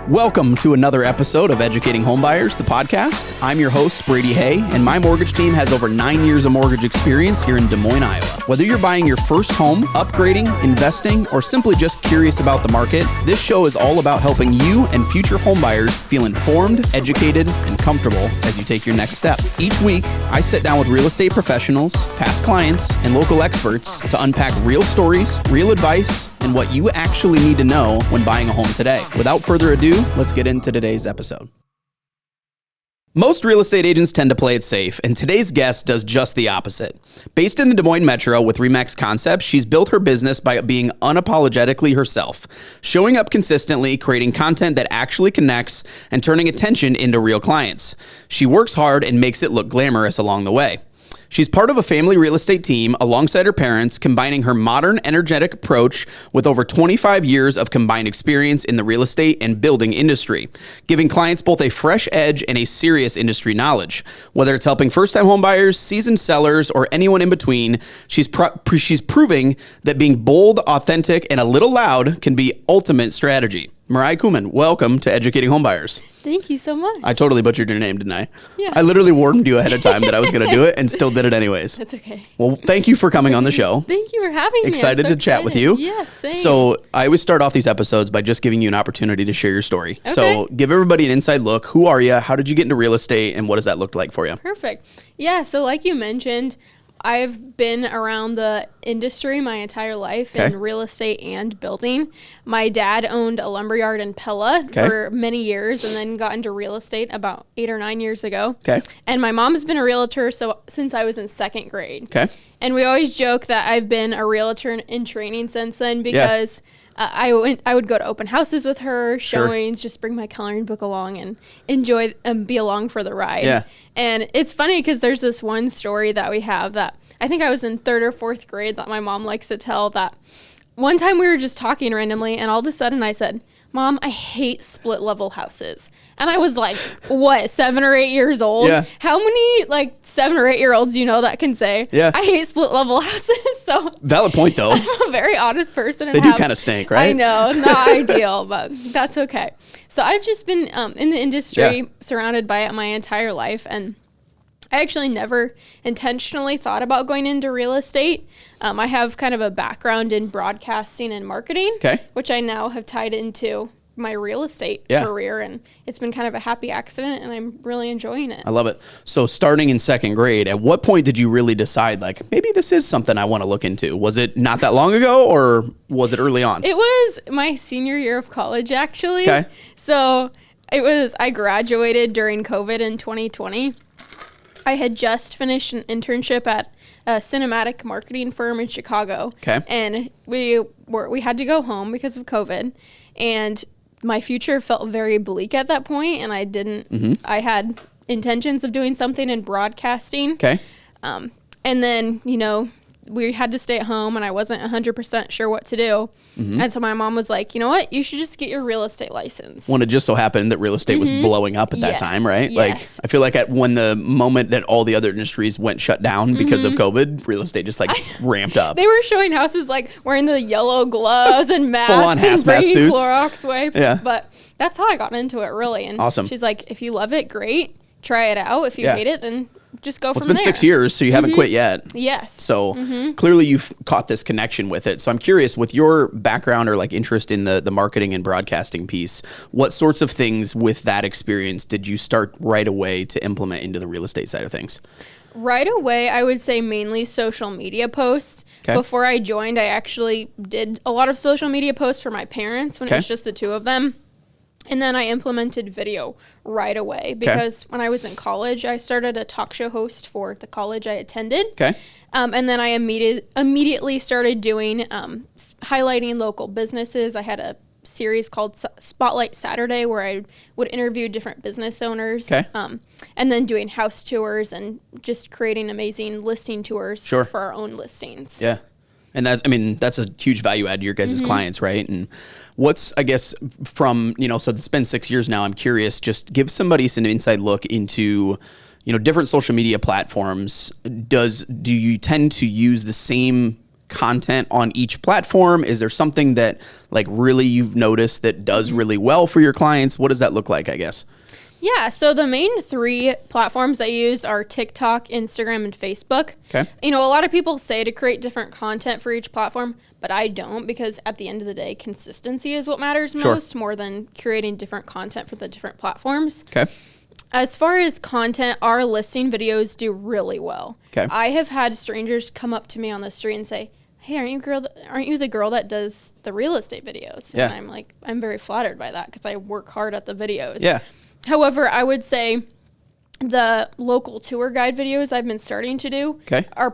Welcome to another episode of Educating Homebuyers, the podcast. I'm your host, Brady Hay, and my mortgage team has over 9 years of mortgage experience here in Des Moines, Iowa. Whether you're buying your first home, upgrading, investing, or simply just curious about the market, this show is all about helping you and future homebuyers feel informed, educated, and comfortable as you take your next step. Each week, I sit down with real estate professionals, past clients, and local experts to unpack real stories, real advice, and what you actually need to know when buying a home today. Without further ado, let's get into today's episode. Most real estate agents tend to play it safe, and today's guest does just the opposite. Based in the Des Moines Metro with RE/MAX Concepts, she's built her business by being unapologetically herself, showing up consistently, creating content that actually connects, and turning attention into real clients. She works hard and makes it look glamorous along the way. She's part of a family real estate team alongside her parents, combining her modern, energetic approach with over 25 years of combined experience in the real estate and building industry, giving clients both a fresh edge and a serious industry knowledge. Whether it's helping first-time homebuyers, seasoned sellers, or anyone in between, she's proving that being bold, authentic, and a little loud can be ultimate strategy. Mariah Kooyman, welcome to Educating Homebuyers. Thank you so much. I totally butchered your name, didn't I? Yeah. I literally warned you ahead of time that I was going to do it and still did it anyways. That's okay. Well, thank you for coming on the show. Thank you for having me. Excited to chat with you. Yes, same. So I always start off these episodes by just giving you an opportunity to share your story. Okay. So give everybody an inside look. Who are you? How did you get into real estate? And what does that look like for you? Perfect. Yeah, so like you mentioned, I've been around the industry my entire life in real estate and building. My dad owned a lumberyard in Pella for many years and then got into real estate about 8 or 9 years ago. Okay. And my mom has been a realtor since I was in second grade. Okay. And we always joke that I've been a realtor in training since then because I would go to open houses with her, showings, just bring my coloring book along and enjoy and be along for the ride. Yeah. And it's funny because there's this one story that we have that I think I was in 3rd or 4th grade that my mom likes to tell, that one time we were just talking randomly and all of a sudden I said, "Mom, I hate split level houses." And I was like, what, 7 or 8 years old? Yeah. How many 7 or 8 year olds do you know that can say, I hate split level houses? So valid point though. I'm a very honest person. And they do kind of stink, right? I know, not ideal, but that's okay. So I've just been in the industry, surrounded by it my entire life. And I actually never intentionally thought about going into real estate. I have kind of a background in broadcasting and marketing, which I now have tied into my real estate career, and it's been kind of a happy accident, and I'm really enjoying it. I love it. So starting in 2nd grade, at what point did you really decide, maybe this is something I want to look into? Was it not that long ago, or was it early on? It was my senior year of college, actually. Okay. So I graduated during COVID in 2020. I had just finished an internship at a cinematic marketing firm in Chicago. Okay. And we had to go home because of COVID, and my future felt very bleak at that point, and I didn't I had intentions of doing something in broadcasting. Okay. And then, we had to stay at home and I wasn't 100% sure what to do. And so my mom was like, you know what, you should just get your real estate license. When it just so happened that real estate was blowing up at that time, right? Yes. I feel like when the moment that all the other industries went shut down because of COVID, real estate just ramped up. They were showing houses wearing the yellow gloves and masks full on and bringing suits. Clorox wipes. Yeah. But that's how I got into it, really. And awesome. She's like, if you love it, great. Try it out. If you hate it, then just go from there. It's been 6 years, so you haven't quit yet. Yes. So clearly you've caught this connection with it. So I'm curious, with your background or interest in the marketing and broadcasting piece, what sorts of things with that experience did you start right away to implement into the real estate side of things? Right away, I would say mainly social media posts. Okay. Before I joined, I actually did a lot of social media posts for my parents when it was just the two of them. And then I implemented video right away because when I was in college, I started a talk show host for the college I attended. Okay. And then I immediately started doing highlighting local businesses. I had a series called Spotlight Saturday where I would interview different business owners. Okay. And then doing house tours and just creating amazing listing tours for our own listings. Yeah. And that's a huge value add to your guys' clients, right? And what's, I guess, from, so it's been 6 years now, I'm curious, just give somebody some inside look into, different social media platforms. Do you tend to use the same content on each platform? Is there something that like really you've noticed that does really well for your clients? What does that look like, I guess? Yeah, so the main 3 platforms I use are TikTok, Instagram, and Facebook. Okay. You know, a lot of people say to create different content for each platform, but I don't, because at the end of the day, consistency is what matters most, more than curating different content for the different platforms. Okay. As far as content, our listing videos do really well. Okay. I have had strangers come up to me on the street and say, hey, aren't you the girl that does the real estate videos? Yeah. And I'm like, I'm very flattered by that because I work hard at the videos. Yeah. However, I would say the local tour guide videos I've been starting to do are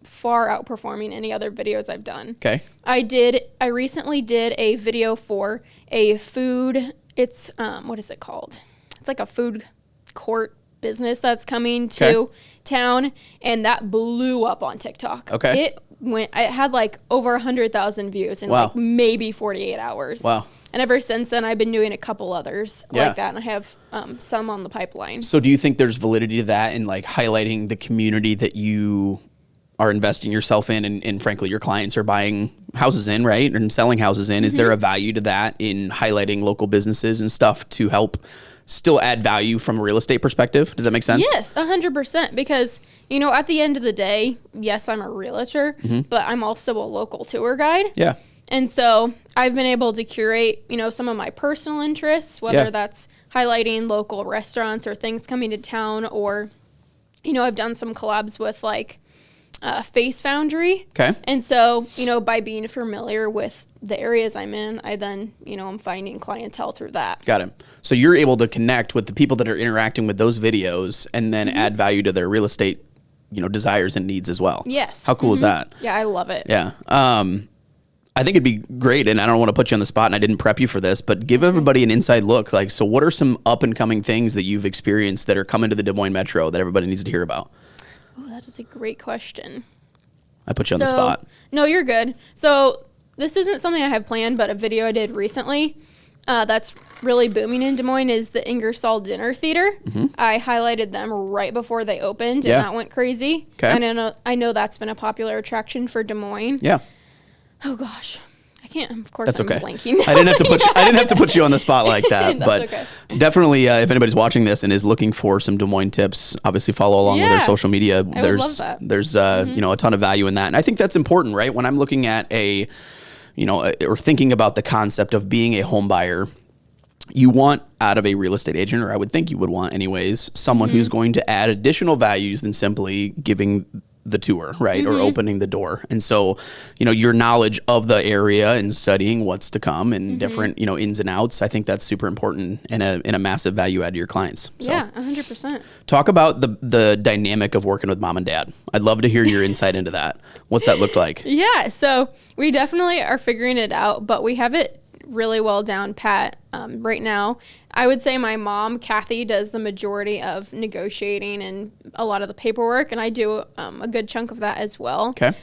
far outperforming any other videos I've done. Okay. I recently did a video for a food, it's, what is it called? It's like a food court business that's coming to town, and that blew up on TikTok. Okay. It had like over 100,000 views in like maybe 48 hours. Wow. And ever since then, I've been doing a couple others like that, and I have some on the pipeline. So do you think there's validity to that in like highlighting the community that you are investing yourself in, and frankly, your clients are buying houses in, right? And selling houses in. Is there a value to that in highlighting local businesses and stuff to help still add value from a real estate perspective? Does that make sense? Yes, 100%. Because, you know, at the end of the day, yes, I'm a realtor, but I'm also a local tour guide. Yeah. And so I've been able to curate, you know, some of my personal interests, whether that's highlighting local restaurants or things coming to town, or, you know, I've done some collabs with like Face Foundry. Okay. And so, you know, by being familiar with the areas I'm in, I then, you know, I'm finding clientele through that. Got it. So you're able to connect with the people that are interacting with those videos and then add value to their real estate, you know, desires and needs as well. Yes. How cool is that? Yeah, I love it. Yeah. I think it'd be great, and I don't want to put you on the spot, and I didn't prep you for this, but give everybody an inside look. Like, so what are some up-and-coming things that you've experienced that are coming to the Des Moines Metro that everybody needs to hear about? Oh, that is a great question. I put you on the spot. No, you're good. So this isn't something I have planned, but a video I did recently that's really booming in Des Moines is the Ingersoll Dinner Theater. I highlighted them right before they opened, and that went crazy. Okay. And I know that's been a popular attraction for Des Moines. Yeah. Oh gosh, I can't. Of course, that's I'm okay. blanking. I didn't have to put you. I didn't have to put you on the spot like that. But definitely, if anybody's watching this and is looking for some Des Moines tips, obviously follow along with their social media. I would love that. There's you know, a ton of value in that, and I think that's important, right? When I'm looking at or thinking about the concept of being a home buyer, you want out of a real estate agent, or I would think you would want anyways, someone who's going to add additional values than simply giving the tour, right? Or opening the door. And so, you know, your knowledge of the area and studying what's to come and different, you know, ins and outs, I think that's super important and a massive value add to your clients. So, yeah, 100%. Talk about the dynamic of working with mom and dad. I'd love to hear your insight into that. What's that look like? Yeah, so we definitely are figuring it out, but we have it really well down pat right now. I would say my mom, Kathy, does the majority of negotiating and a lot of the paperwork, and I do a good chunk of that as well. Okay.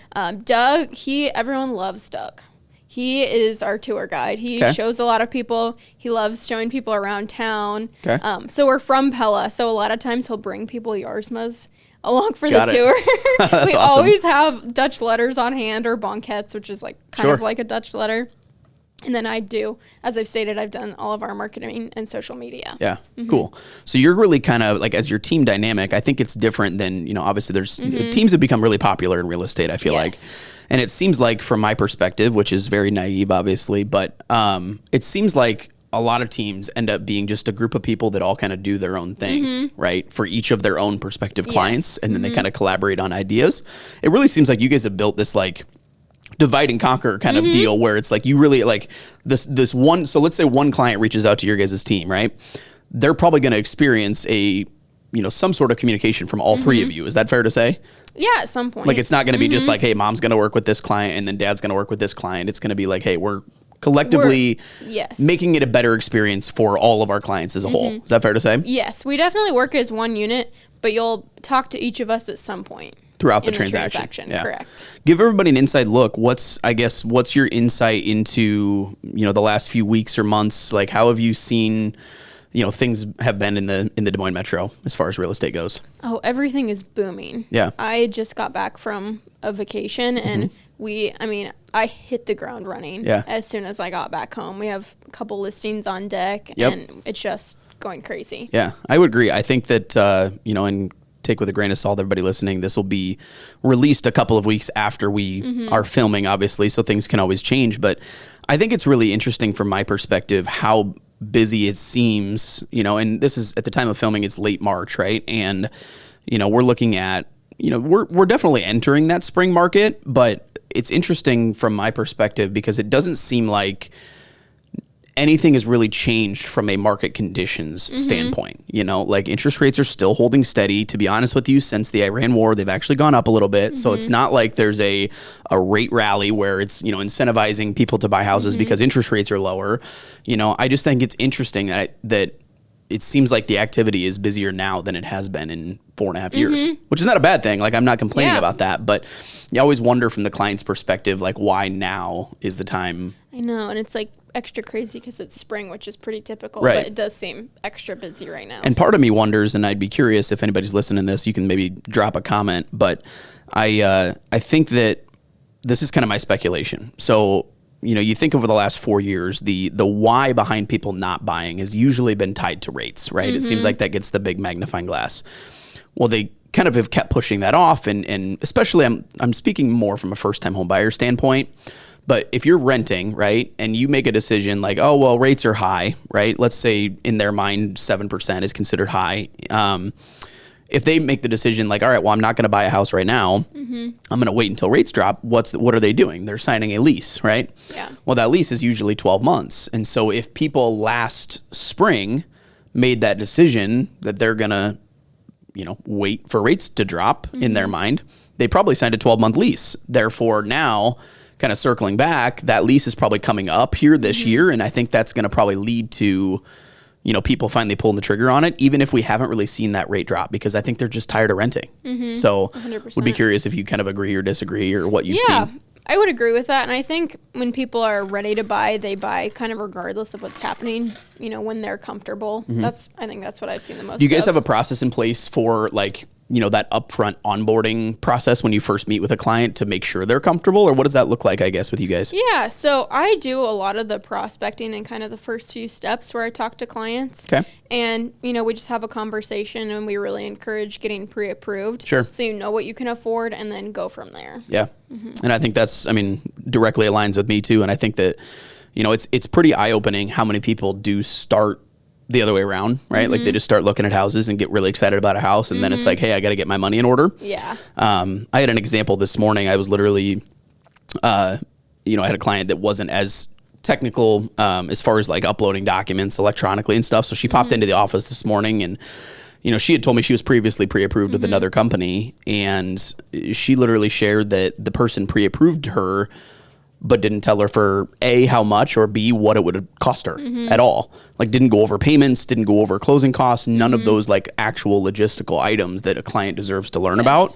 Doug, everyone loves Doug. He is our tour guide. He shows a lot of people. He loves showing people around town. Okay. So we're from Pella, so a lot of times he'll bring people Yarsmas along for the tour. That's we awesome. always have Dutch letters on hand, or banquettes, which is like kind of like a Dutch letter. And then I do, as I've stated, I've done all of our marketing and social media. Yeah, cool. So you're really kind of like, as your team dynamic, I think it's different than, you know, obviously there's teams have become really popular in real estate, I feel like. And it seems like, from my perspective, which is very naive, obviously, but it seems like a lot of teams end up being just a group of people that all kind of do their own thing, right? For each of their own prospective clients. And then they kind of collaborate on ideas. It really seems like you guys have built this like divide and conquer kind of deal, where it's like you really like this one. So let's say one client reaches out to your guys' team, right? They're probably going to experience some sort of communication from all three of you. Is that fair to say? Yeah, at some point. Like, it's not going to be just like, hey, mom's going to work with this client and then dad's going to work with this client. It's going to be like, hey, we're collectively making it a better experience for all of our clients as a whole. Is that fair to say? Yes, we definitely work as one unit, but you'll talk to each of us at some point throughout the transaction. Yeah. Correct. Give everybody an inside look. What's your insight into, you know, the last few weeks or months? Like, how have you seen, you know, things have been in the Des Moines Metro as far as real estate goes? Oh, everything is booming. Yeah. I just got back from a vacation, and I hit the ground running as soon as I got back home. We have a couple listings on deck, and it's just going crazy. Yeah, I would agree. I think that, and take with a grain of salt, everybody listening, this will be released a couple of weeks after we are filming, obviously, so things can always change. But I think it's really interesting from my perspective how busy it seems, and this is at the time of filming, it's late March, right? And, we're looking at, we're definitely entering that spring market, but it's interesting from my perspective because it doesn't seem like anything has really changed from a market conditions standpoint. Like interest rates are still holding steady. To be honest with you, since the Iran war, they've actually gone up a little bit. So it's not like there's a rate rally where it's, incentivizing people to buy houses because interest rates are lower. I just think it's interesting that it seems like the activity is busier now than it has been in 4.5 years, which is not a bad thing. Like, I'm not complaining about that, but you always wonder from the client's perspective, like, why now is the time? I know. And it's like extra crazy because it's spring, which is pretty typical, but it does seem extra busy right now. And part of me wonders, and I'd be curious if anybody's listening to this, you can maybe drop a comment, but I think that this is kind of my speculation. So, you think over the last 4 years, the why behind people not buying has usually been tied to rates, right? It seems like that gets the big magnifying glass. Well, they kind of have kept pushing that off, and especially I'm speaking more from a first-time home buyer standpoint. But if you're renting, right, and you make a decision like, oh, well, rates are high, right? Let's say in their mind, 7% is considered high. If they make the decision like, all right, well, I'm not going to buy a house right now. I'm going to wait until rates drop. What are they doing? They're signing a lease, right? Yeah. Well, that lease is usually 12 months. And so if people last spring made that decision that they're going to, wait for rates to drop in their mind, they probably signed a 12-month lease. Therefore, now, kind of circling back, that lease is probably coming up here this year. And I think that's going to probably lead to people finally pulling the trigger on it, even if we haven't really seen that rate drop, because I think they're just tired of renting. So 100%. Would be curious if you kind of agree or disagree or what you've seen. Yeah, I would agree with that. And I think when people are ready to buy, they buy kind of regardless of what's happening, when they're comfortable. I think that's what I've seen the most. Do you guys have a process in place for that upfront onboarding process when you first meet with a client to make sure they're comfortable, or what does that look like, I guess, with you guys? Yeah, so I do a lot of the prospecting and kind of the first few steps where I talk to clients. Okay. And, we just have a conversation and we really encourage getting pre-approved. Sure. So you know what you can afford and then go from there. Yeah. And I think that's, directly aligns with me too. And I think that, it's pretty eye-opening how many people do start the other way around, right? Like they just start looking at houses and get really excited about a house. And then it's like, hey, I got to get my money in order. Yeah. I had an example this morning. I was literally, I had a client that wasn't as technical as far as like uploading documents electronically and stuff. So she popped into the office this morning and, she had told me she was previously pre-approved with another company. And she literally shared that the person pre-approved her but didn't tell her for A, how much, or B, what it would cost her at all. Like didn't go over payments, didn't go over closing costs, none of those like actual logistical items that a client deserves to learn about.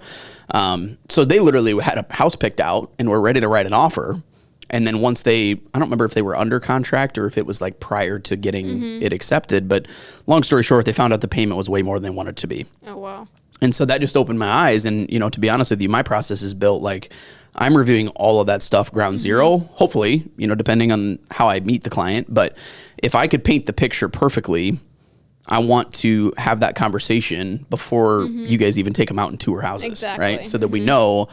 So they literally had a house picked out and were ready to write an offer. And then once I don't remember if they were under contract or if it was like prior to getting it accepted, but long story short, they found out the payment was way more than they wanted it to be. Oh, wow. And so that just opened my eyes. And, to be honest with you, my process is built like I'm reviewing all of that stuff ground zero, hopefully, depending on how I meet the client. But if I could paint the picture perfectly, I want to have that conversation before you guys even take them out and tour houses, right? So that we know,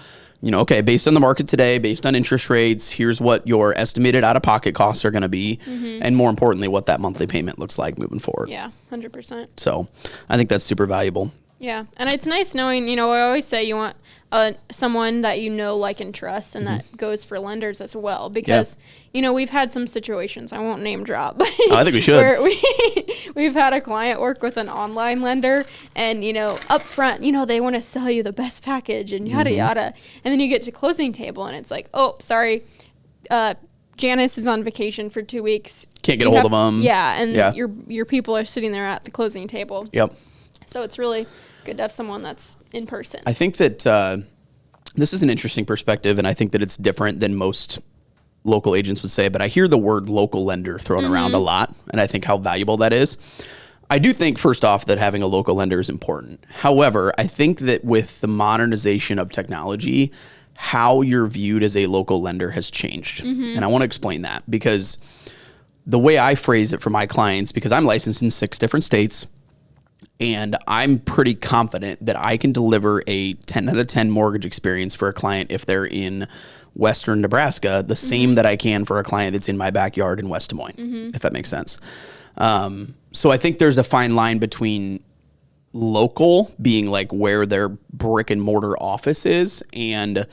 okay, based on the market today, based on interest rates, here's what your estimated out-of-pocket costs are going to be. And more importantly, what that monthly payment looks like moving forward. Yeah, 100%. So I think that's super valuable. Yeah, and it's nice knowing, I always say you want someone that like and trust, and that goes for lenders as well, because, we've had some situations, I won't name drop, but I think we should. Where we've had a client work with an online lender, and, up front, they want to sell you the best package and yada, yada, and then you get to closing table, and it's like, oh, sorry, Janice is on vacation for 2 weeks. Can't get a hold of them. Yeah, and your people are sitting there at the closing table. Yep. So it's really good to have someone that's in person. I think that this is an interesting perspective, and I think that it's different than most local agents would say, but I hear the word local lender thrown around a lot, and I think how valuable that is. I do think, first off, that having a local lender is important. However, I think that with the modernization of technology, how you're viewed as a local lender has changed. And I want to explain that because the way I phrase it for my clients, because I'm licensed in 6 different states, and I'm pretty confident that I can deliver a 10 out of 10 mortgage experience for a client if they're in Western Nebraska, the same that I can for a client that's in my backyard in West Des Moines, if that makes sense. So I think there's a fine line between local being like where their brick and mortar office is, and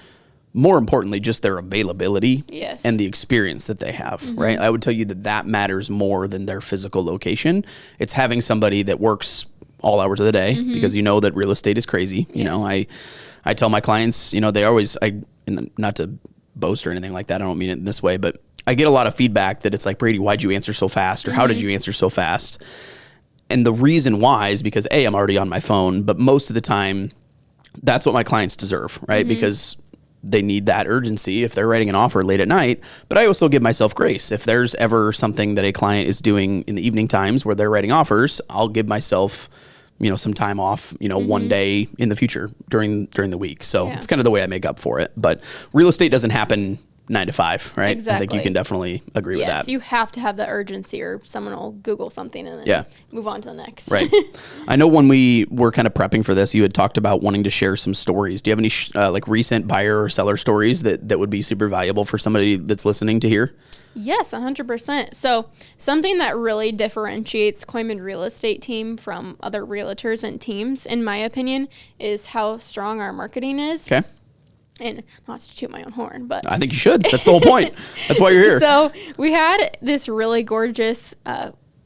more importantly, just their availability and the experience that they have, right? I would tell you that matters more than their physical location. It's having somebody that works all hours of the day because you know that real estate is crazy. You know, I tell my clients, you know, they always, not to boast or anything like that, I don't mean it in this way, but I get a lot of feedback that it's like, Brady, why'd you answer so fast? Or how did you answer so fast? And the reason why is because I'm already on my phone, but most of the time that's what my clients deserve, right? Because they need that urgency if they're writing an offer late at night. But I also give myself grace. If there's ever something that a client is doing in the evening times where they're writing offers, I'll give myself, you know, some time off, you know, one day in the future during the week. So it's kind of the way I make up for it. But real estate doesn't happen 9 to 5, right? Exactly. I think you can definitely agree with that. Yes, you have to have the urgency, or someone will Google something and then move on to the next. Right. I know when we were kind of prepping for this, you had talked about wanting to share some stories. Do you have any like recent buyer or seller stories that would be super valuable for somebody that's listening to hear? Yes, 100%. So something that really differentiates Kooyman real estate team from other realtors and teams, in my opinion, is how strong our marketing is. Okay. And not to toot my own horn, but I think you should. That's the whole point. That's why you're here. So we had this really gorgeous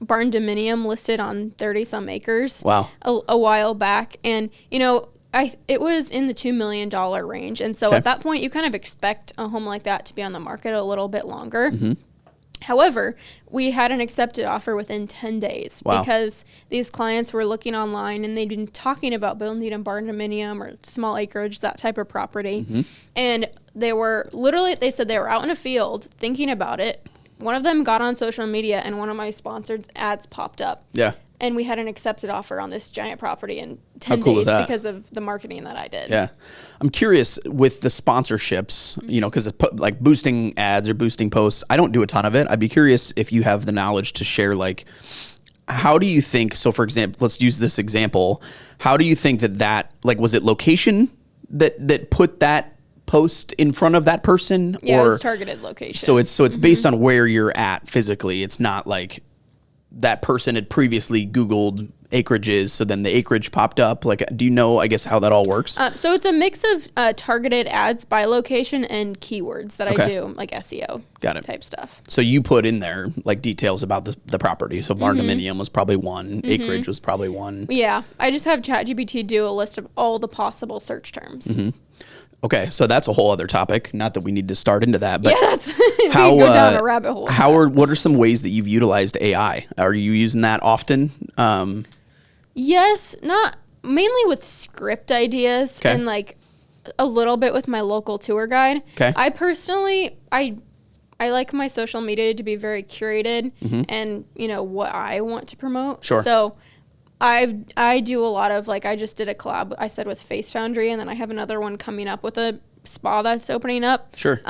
barn dominium listed on 30 some acres. Wow. A while back. And, you know, it was in the $2 million range. And so at that point, you kind of expect a home like that to be on the market a little bit longer. However, we had an accepted offer within 10 days because these clients were looking online and they'd been talking about building a barn dominium or small acreage, that type of property. And they said they were out in a field thinking about it. One of them got on social media and one of my sponsored ads popped up. Yeah. And we had an accepted offer on this giant property in 10 days because of the marketing that I did. Yeah. I'm curious with the sponsorships, you know, because like boosting ads or boosting posts, I don't do a ton of it. I'd be curious if you have the knowledge to share, like, how do you think, so for example, let's use this example. How do you think that like, was it location that put that post in front of that person? Yeah, it was targeted location. So it's based on where you're at physically. It's not like that person had previously Googled acreages, so then the acreage popped up. Like, do you know, I guess, how that all works? So it's a mix of targeted ads by location and keywords that I do, like SEO type stuff. So you put in there, like, details about the property. So barn dominium was probably one. Acreage was probably one. Yeah. I just have ChatGPT do a list of all the possible search terms. Okay, so that's a whole other topic. Not that we need to start into that, but we can go down a rabbit hole. What are some ways that you've utilized AI? Are you using that often? Yes, not mainly with script ideas and like a little bit with my local tour guide. Okay. I personally, I like my social media to be very curated and, you know, what I want to promote. Sure. So I do a lot of, like, I just did a collab, I said, with Face Foundry, and then I have another one coming up with a spa that's opening up. Sure.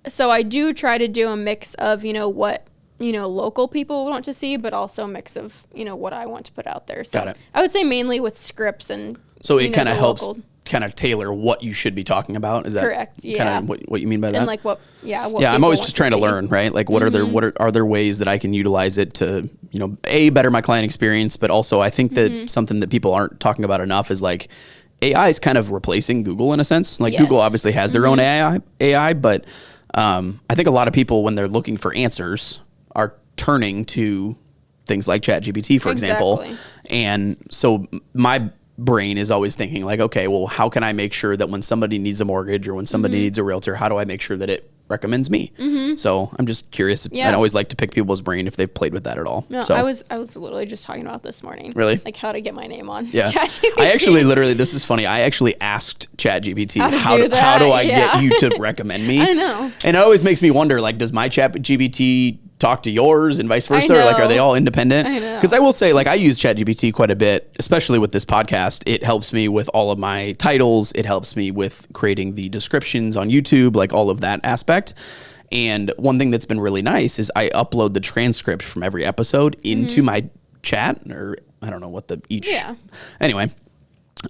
So I do try to do a mix of, you know, what, you know, local people want to see, but also a mix of, you know, what I want to put out there. So got it. I would say mainly with scripts and, so it kind of helps kind of tailor what you should be talking about. Is that correct? Yeah. Kind of what you mean by that? And like what I'm always just trying to learn, right? Like what are there ways that I can utilize it to, you know, better my client experience, but also I think that something that people aren't talking about enough is like AI is kind of replacing Google in a sense. Like Google obviously has their own AI, but I think a lot of people when they're looking for answers are turning to things like ChatGPT, for example. And so my brain is always thinking like, okay, well, how can I make sure that when somebody needs a mortgage or when somebody needs a realtor, how do I make sure that it recommends me? So I'm just curious. I always like to pick people's brain if they've played with that at all. No, so I was literally just talking about this morning. Really? Like how to get my name on ChatGPT. I actually this is funny. I actually asked ChatGPT how do I get you to recommend me? I know. And it always makes me wonder, like, does my ChatGPT talk to yours and vice versa? Or like, are they all independent? I know. Because I will say, like, I use ChatGPT quite a bit, especially with this podcast. It helps me with all of my titles. It helps me with creating the descriptions on YouTube, like all of that aspect. And one thing that's been really nice is I upload the transcript from every episode into my chat, or I don't know what the each. Yeah. Anyway,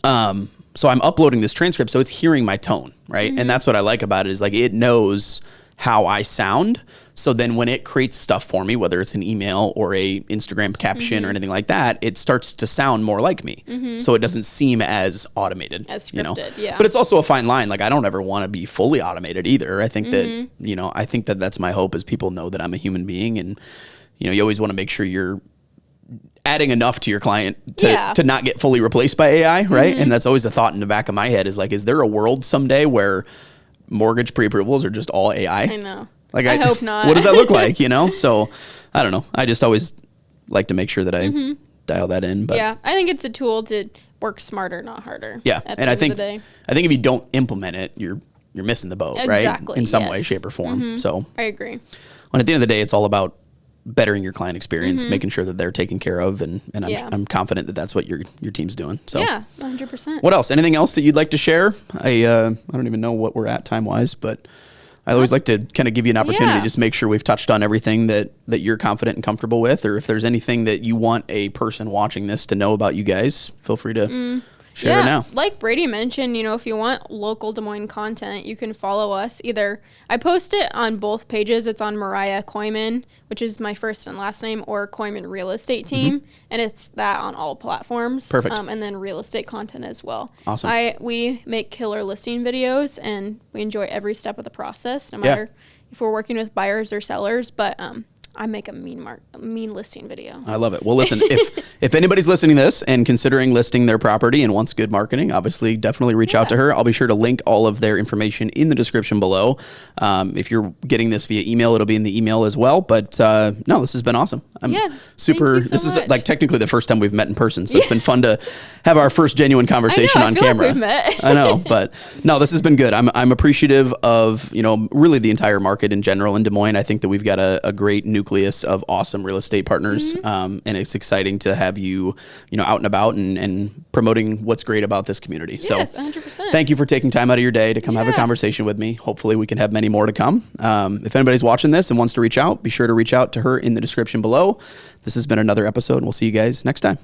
so I'm uploading this transcript, so it's hearing my tone, right? And that's what I like about it, is like it knows how I sound. So then when it creates stuff for me, whether it's an email or a Instagram caption or anything like that, it starts to sound more like me. So it doesn't seem as automated, as scripted, you know? Yeah. But it's also a fine line. Like, I don't ever want to be fully automated either. I think that, you know, I think that that's my hope, is people know that I'm a human being, and, you know, you always want to make sure you're adding enough to your client to not get fully replaced by AI, right? And that's always the thought in the back of my head, is like, is there a world someday where mortgage pre-approvals are just all AI? I know. Like, I hope not. What does that look like, you know? So I don't know. I just always like to make sure that I dial that in. But yeah, I think it's a tool to work smarter, not harder. Yeah. And I think if you don't implement it, you're missing the boat, right? In some way, shape, or form. So I agree. And at the end of the day, it's all about bettering your client experience, making sure that they're taken care of, and I'm confident that that's what your team's doing. So yeah, 100%. What else? Anything else that you'd like to share? I don't even know what we're at time wise, but I always like to kind of give you an opportunity to just make sure we've touched on everything that you're confident and comfortable with, or if there's anything that you want a person watching this to know about you guys, feel free to share it now. Like Brady mentioned, you know, if you want local Des Moines content, you can follow us. Either I post it on both pages. It's on Mariah Kooyman, which is my first and last name, or Kooyman Real Estate Team, and it's that on all platforms. Perfect. And then real estate content as well. Awesome. We make killer listing videos, and we enjoy every step of the process, no matter if we're working with buyers or sellers. But I make a mean listing video. I love it. Well, listen, if anybody's listening to this and considering listing their property and wants good marketing, obviously definitely reach out to her. I'll be sure to link all of their information in the description below. If you're getting this via email, it'll be in the email as well. But no, this has been awesome. I'm super. This is like technically the first time we've met in person, so it's been fun to have our first genuine conversation on camera. Like we've met. I know, but no, this has been good. I'm appreciative of, you know, really the entire market in general in Des Moines. I think that we've got a great nucleus of awesome real estate partners, and it's exciting to have you know, out and about and promoting what's great about this community. Yes, so 100%. Thank you for taking time out of your day to come have a conversation with me. Hopefully we can have many more to come. If anybody's watching this and wants to reach out, be sure to reach out to her in the description below. This has been another episode, and we'll see you guys next time.